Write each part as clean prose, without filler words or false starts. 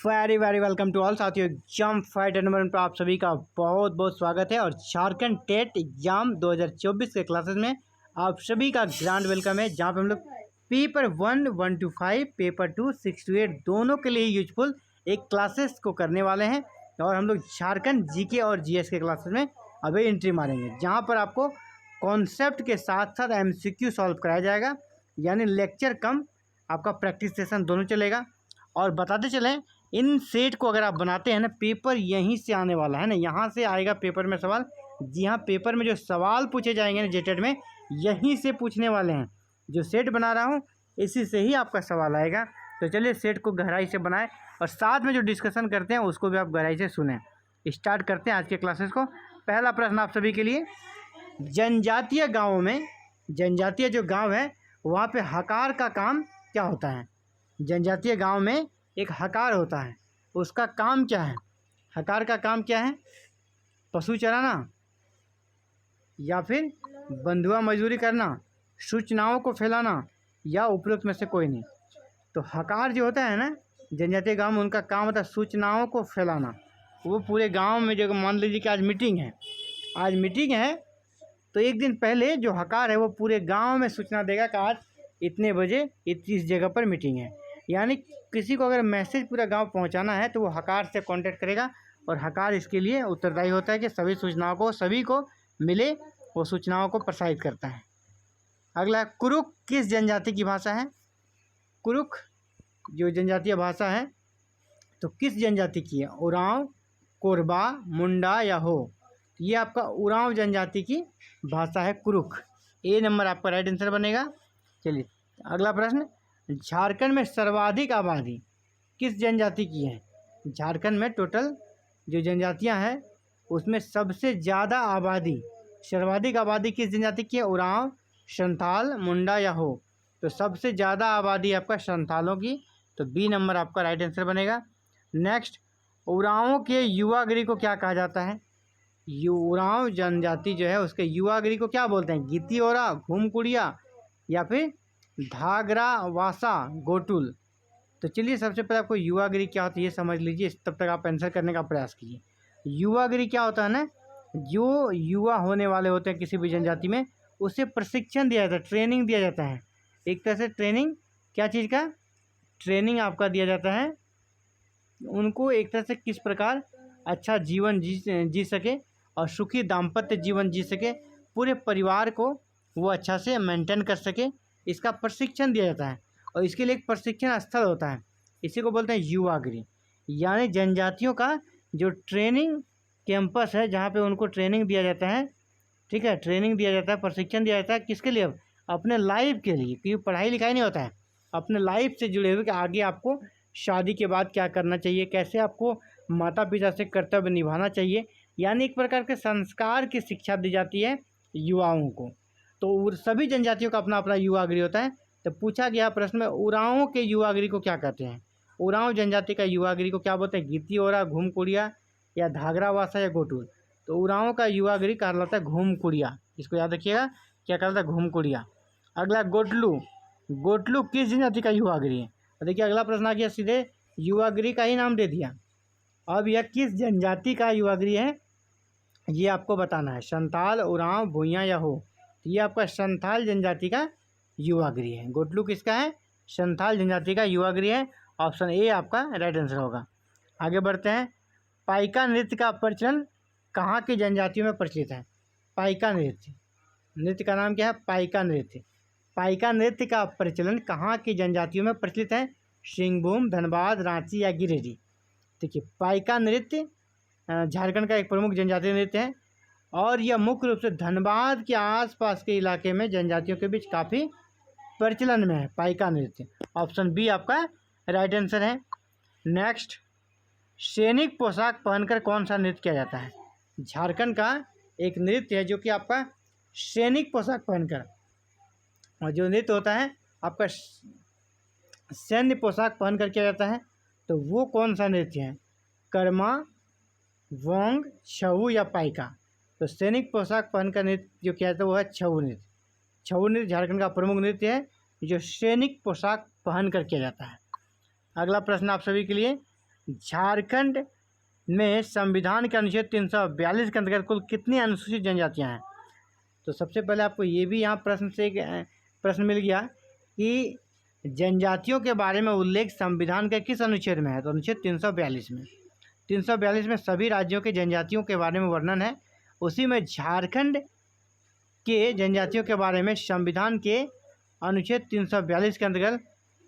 Very very welcome to all साथियों। Exam fight number 1 पर आप सभी का बहुत बहुत स्वागत है। और झारखंड टेट एग्जाम 2024 के क्लासेस में आप सभी का ग्रैंड वेलकम है, जहां पे हम लोग पेपर 1 1 to 5, पेपर 2 6 to 8 दोनों के लिए यूजफुल एक क्लासेस को करने वाले हैं। और हम लोग झारखंड जीके और जीएस के क्लासेस में अभी एंट्री मारेंगे, जहाँ पर आपको कॉन्सेप्ट के साथ साथ एमसीक्यू सॉल्व कराया जाएगा, यानी लेक्चर कम आपका प्रैक्टिस सेशन दोनों चलेगा। और बताते चलें, इन सेट को अगर आप बनाते हैं ना, पेपर यहीं से आने वाला है ना, यहाँ से आएगा पेपर में सवाल। जी हाँ, पेपर में जो सवाल पूछे जाएंगे ना जेटेड में, यहीं से पूछने वाले हैं। जो सेट बना रहा हूँ इसी से ही आपका सवाल आएगा। तो चलिए सेट को गहराई से बनाएं और साथ में जो डिस्कशन करते हैं उसको भी आप गहराई से सुनें। स्टार्ट करते हैं आज के क्लासेस को। पहला प्रश्न आप सभी के लिए, जनजातीय गाँवों में, जनजातीय जो गाँव है वहाँ पर हकार का काम क्या होता है? जनजातीय गाँव में एक हकार होता है, उसका काम क्या है? हकार का काम क्या है? पशु चराना या फिर बंधुआ मजदूरी करना, सूचनाओं को फैलाना, या उपरोक्त में से कोई नहीं। तो हकार जो होता है ना जनजातीय गांव में, उनका काम होता है सूचनाओं को फैलाना। वो पूरे गांव में, जो मान लीजिए कि आज मीटिंग है, तो एक दिन पहले जो हकार है वो पूरे गांव में सूचना देगा कि आज इतने बजे इस जगह पर मीटिंग है। यानी किसी को अगर मैसेज पूरा गांव पहुंचाना है तो वो हकार से कांटेक्ट करेगा, और हकार इसके लिए उत्तरदायी होता है कि सभी सूचनाओं को सभी को मिले, वो सूचनाओं को प्रसारित करता है। अगला, कुरुक किस जनजाति की भाषा है? कुरुक जो जनजातीय भाषा है तो किस जनजाति की है? उरांव, कोरबा, मुंडा या हो? ये आपका उरांव जनजाति की भाषा है कुरुक। ए नंबर आपका राइट आंसर बनेगा। चलिए अगला प्रश्न, झारखंड में सर्वाधिक आबादी किस जनजाति की है? झारखंड में टोटल जो जनजातियां हैं उसमें सबसे ज़्यादा आबादी, सर्वाधिक आबादी किस जनजाति की है? उरांव, संथाल, मुंडा या हो? तो सबसे ज़्यादा आबादी आपका संथालों की, तो बी नंबर आपका राइट आंसर बनेगा। नेक्स्ट, उरांव के युवागिरी को क्या कहा जाता है? उरांव जनजाति जो है उसके युवागिरी को क्या बोलते हैं? गीतियोरा, घूमकुड़िया या फिर धागरा वासा गोटुल? तो चलिए सबसे पहले आपको युवागिरी क्या होता है ये समझ लीजिए, तब तक आप आंसर करने का प्रयास कीजिए। युवागिरी क्या होता है ना, जो युवा होने वाले होते हैं किसी भी जनजाति में, उसे प्रशिक्षण दिया जाता है, ट्रेनिंग दिया जाता है। एक तरह से ट्रेनिंग, क्या चीज़ का ट्रेनिंग आपका दिया जाता है, उनको एक तरह से किस प्रकार अच्छा जीवन जी सके और सुखी दाम्पत्य जीवन जी सके, पूरे परिवार को वो अच्छा से मेंटेन कर सके, इसका प्रशिक्षण दिया जाता है। और इसके लिए एक प्रशिक्षण स्थल होता है, इसी को बोलते हैं युवागिरी। यानी जनजातियों का जो ट्रेनिंग कैंपस है, जहाँ पे उनको ट्रेनिंग दिया जाता है, ठीक है, ट्रेनिंग दिया जाता है, प्रशिक्षण दिया जाता है, किसके लिए? अपने लाइफ के लिए, क्योंकि पढ़ाई लिखाई नहीं होता है, अपने लाइफ से जुड़े हुए कि आगे आपको शादी के बाद क्या करना चाहिए, कैसे आपको माता पिता से कर्तव्य निभाना चाहिए, यानी एक प्रकार के संस्कार की शिक्षा दी जाती है युवाओं को। तो सभी जनजातियों का अपना अपना युवागिरी होता है। तो पूछा गया प्रश्न में, उरांव के युवागिरी को क्या कहते हैं? उरांव जनजाति का युवागिरी को क्या बोलते हैं? गीतियोरा, घूमकुड़िया या धागरावासा या गोटुल? तो उरांव का युवागिरी कहलाता है घूमकुड़िया, इसको याद रखिएगा, क्या कहलाता है? घूमकुड़िया। अगला, गोटलू, गोटलू किस जनजाति का युवागिरी है? देखिए अगला प्रश्न आ गया, सीधे युवागिरी का ही नाम दे दिया। अब यह किस जनजाति का युवागिरी है ये आपको बताना है, संथाल, उरांव, भूइयाँ या हो? तो ये आपका संथाल जनजाति का युवागिरी है। गोटलू किसका है? संथाल जनजाति का युवागिरी है। ऑप्शन ए आपका राइट आंसर होगा। आगे बढ़ते हैं, पाइका नृत्य का प्रचलन कहाँ की जनजातियों में प्रचलित है? पाइका नृत्य, नृत्य का नाम क्या है? पाइका नृत्य। पाइका नृत्य का प्रचलन कहाँ की जनजातियों में प्रचलित है? सिंहभूम, धनबाद, रांची या गिरिडीह? देखिए पाइका नृत्य झारखंड का एक प्रमुख जनजातीय नृत्य है, और यह मुख्य रूप से धनबाद के आसपास के इलाके में जनजातियों के बीच काफ़ी प्रचलन में है पाइका नृत्य। ऑप्शन बी आपका राइट आंसर है। नेक्स्ट, सैनिक पोशाक पहनकर कौन सा नृत्य किया जाता है? झारखंड का एक नृत्य है जो कि आपका सैनिक पोशाक पहनकर, और जो नृत्य होता है आपका सैन्य पोशाक पहनकर किया जाता है। तो वो कौन सा नृत्य है? कर्मा, वोंग, छऊ या पाइका? तो सैनिक पोशाक पहनकर नृत्य जो किया जाता है वो है छऊ नृत्य। छऊ नृत्य झारखंड का प्रमुख नृत्य है जो सैनिक पोशाक पहन कर किया जाता है। अगला प्रश्न आप सभी के लिए, झारखंड में संविधान के अनुच्छेद 342 के अंतर्गत कुल कितनी अनुसूचित जनजातियां हैं? तो सबसे पहले आपको ये भी यहाँ प्रश्न से एक प्रश्न मिल गया कि जनजातियों के बारे में उल्लेख संविधान के किस अनुच्छेद में है? तो अनुच्छेद 342 में। 342 में सभी राज्यों के जनजातियों के बारे में वर्णन है। उसी में झारखंड के जनजातियों के बारे में संविधान के अनुच्छेद 342 के अंतर्गत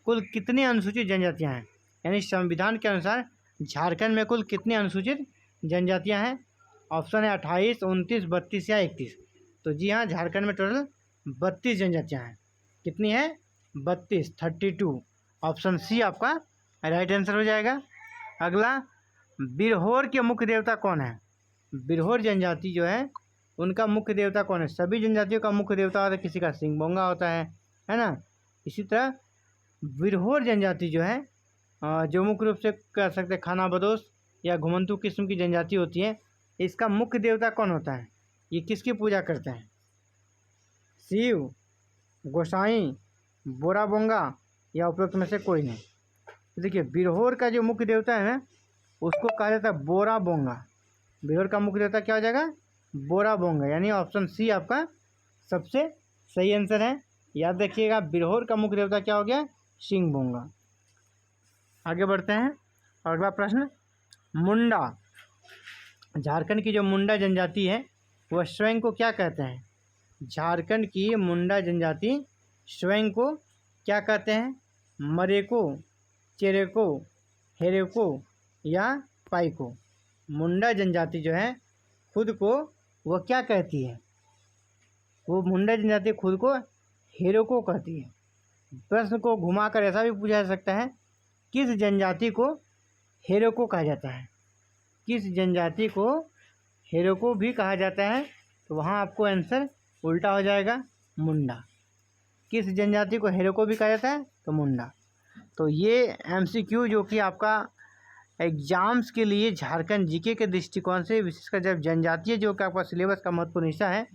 कुल कितनी अनुसूचित जनजातियां हैं? यानी संविधान के अनुसार झारखंड में कुल कितनी अनुसूचित जनजातियां हैं? ऑप्शन है 28, 29, 32 या 31। तो जी हाँ, झारखंड में टोटल 32 जनजातियां हैं। कितनी है? 32, 32। ऑप्शन सी आपका राइट आंसर हो जाएगा। अगला, बिरहोर के मुख्य देवता कौन है? बिरहोर जनजाति जो है उनका मुख्य देवता कौन है? सभी जनजातियों का मुख्य देवता होता है, किसी का सिंहबोंगा होता है ना। इसी तरह बिरहोर जनजाति जो है जो मुख्य रूप से कह सकते हैं खाना बदोश या घुमंतु किस्म की जनजाति होती है, इसका मुख्य देवता कौन होता है? ये किसकी पूजा करते हैं? शिव, गोसाई, बोराबोंगा या उपरोक्त में से कोई नहीं? देखिए, बिरहोर का जो मुख्य देवता है ना उसको कहा जाता है बोराबोंगा। बिरहोर का मुख्य देवता क्या हो जाएगा? बोराबोंगा। यानी ऑप्शन सी आपका सबसे सही आंसर है। याद रखिएगा, बिरहोर का मुख्य देवता क्या हो गया? सिंहबोंगा। आगे बढ़ते हैं। अगला प्रश्न, मुंडा, झारखंड की जो मुंडा जनजाति है वह स्वयं को क्या कहते हैं? झारखंड की मुंडा जनजाति स्वयं को क्या कहते हैं? मरेको, चेरेको, हेरेको या पाइको? मुंडा जनजाति जो है खुद को वह क्या कहती है? वो मुंडा जनजाति खुद को हेरेको कहती है। प्रश्न को घुमाकर ऐसा भी पूछा जा सकता है, किस जनजाति को हेरेको कहा जाता है? किस जनजाति को हेरेको भी कहा जाता है? तो वहाँ आपको आंसर उल्टा हो जाएगा, मुंडा। किस जनजाति को हेरेको भी कहा जाता है? तो मुंडा। तो ये एमसीक्यू जो कि आपका एग्जाम्स के लिए झारखंड जीके के दृष्टिकोण से, विशेषकर जब जनजातीय जो कि आपका सिलेबस का महत्वपूर्ण हिस्सा है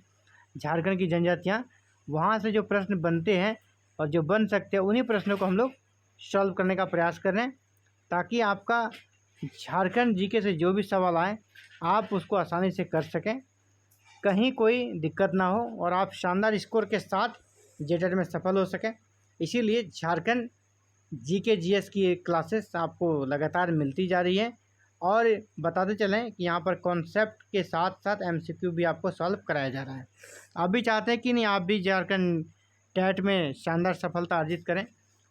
झारखंड की जनजातियाँ, वहाँ से जो प्रश्न बनते हैं और जो बन सकते हैं उन्हीं प्रश्नों को हम लोग सॉल्व करने का प्रयास कर रहे हैं, ताकि आपका झारखंड जीके से जो भी सवाल आए आप उसको आसानी से कर सकें, कहीं कोई दिक्कत ना हो और आप शानदार स्कोर के साथ जेटेट में सफल हो सकें। इसीलिए झारखंड जीके जीएस की क्लासेस आपको लगातार मिलती जा रही है। और बताते चलें कि यहाँ पर कॉन्सेप्ट के साथ साथ एमसीक्यू भी आपको सॉल्व कराया जा रहा है। आप भी चाहते हैं कि नहीं आप भी झारखंड टेट में शानदार सफलता अर्जित करें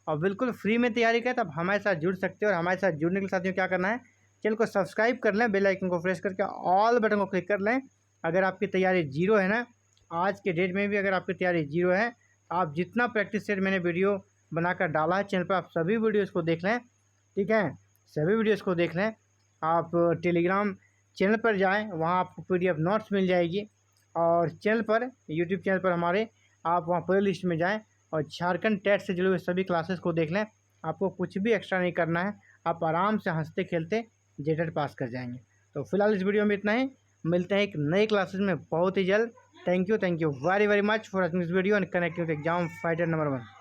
और बिल्कुल फ्री में तैयारी करें, तब हमारे साथ जुड़ सकते हैं। और हमारे साथ जुड़ने के साथियों क्या करना है, चैनल को सब्सक्राइब कर लें, बेल आइकन को प्रेस करके ऑल बटन को क्लिक कर लें। अगर आपकी तैयारी जीरो है ना, आज के डेट में भी अगर आपकी तैयारी जीरो है, आप जितना प्रैक्टिस सेट मैंने वीडियो बनाकर डाला है चैनल पर, आप सभी वीडियोस को देख लें। ठीक है, सभी वीडियोस को देख लें। आप टेलीग्राम चैनल पर जाएं, वहाँ आपको PDF नोट्स मिल जाएगी। और चैनल पर, यूट्यूब चैनल पर हमारे, आप वहाँ प्ले लिस्ट में जाएं और झारखंड टेट से जुड़े हुए सभी क्लासेस को देख लें। आपको कुछ भी एक्स्ट्रा नहीं करना है, आप आराम से हंसते खेलते जेटेट पास कर जाएंगे। तो फिलहाल इस वीडियो में इतना ही, मिलते हैं एक नई क्लासेस में बहुत ही जल्द। Thank you very very much for watching this video and connecting with exam fighter number 1।